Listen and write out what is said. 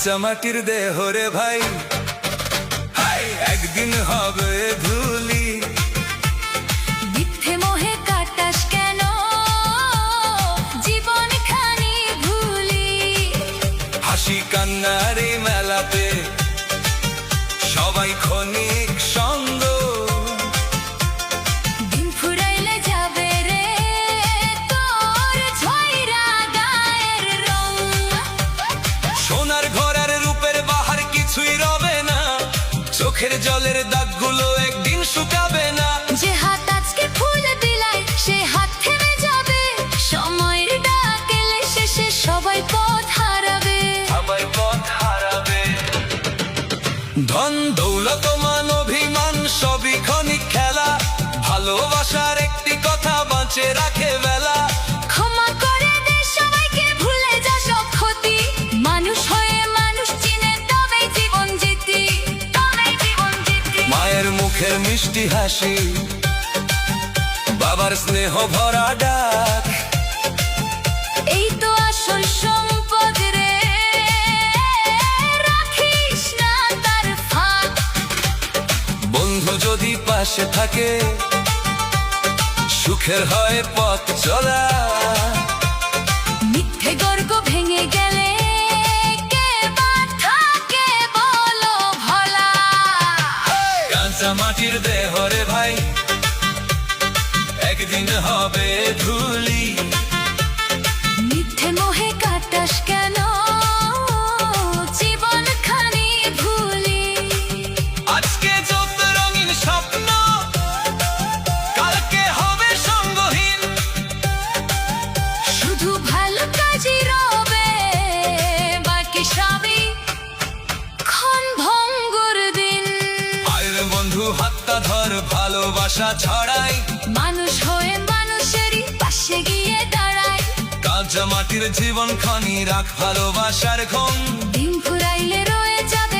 কাঁচা মাটির দেহ রে ভাই, একদিন হবে ধুলি। মিথ্যে মোহে কাটাস কেন জীবন খানি ভুলি। হাসি কান্নার এই মেলাতে সবাই ক্ষণিক সঙ্গ। দিন ফুরাইলে যাবে রে তোর ঝইরা গায়ের রং। সোনার ঘর আর রূপের বাহার কিছুই রবে না, চোখের জলের দাগগুলো একদিন শুকাবে না। যে হাত আজকে ফুল বিলায় সে হাত থেমে যাবে, সময়ের ডাক এলে শেষে সবাই পথ হারাবে। সবাই পথ হারাবে। ধন দৌলত মান অভিমান সবই ক্ষণিক খেলা, ভালোবাসার একটি কথা বাঁচে রাখে বেলা। ক্ষমা করে দে সবাইকে, ভুলে যা সব ক্ষতি। মানুষ হয়ে মানুষ চিনে তবেই জীবন জিতি, তবেই জীবন জিতি। মায়ের মুখের মিষ্টি হাসি, বাবার স্নেহ ভরা ডাক, এই তো আসল সম্পদ রে, রাখিস না তার ফাঁক। বন্ধু যদি পাশে থাকে সুখের হয় পথ চলা। মিথ্যে গর্গ ভেঙে গেলে কে বা থাকে বলো ভোলা। কাঁচা মাটির দেহ রে ভাই, একদিন হবে ধুলি। মিথ্যে মোহে কাটাস কেন জীবন খানি ভুলি। আজকে যত রঙিন স্বপ্ন কালকে হবে সঙ্গহীন। শুধু ভালো কাজই রবে, বাকি সবই ক্ষণ ভঙ্গুর দিন। আরে বন্ধু হাতটা ধর, ভালোবাসা ছড়াই, মানুষ হয়ে মানুষেরই পাশে গিয়ে দাঁড়ায়। কাঁচা মাটির জীবন খানি রাখ ভালোবাসার ঘুম। দিন ফুরাইলে রয়ে যাবে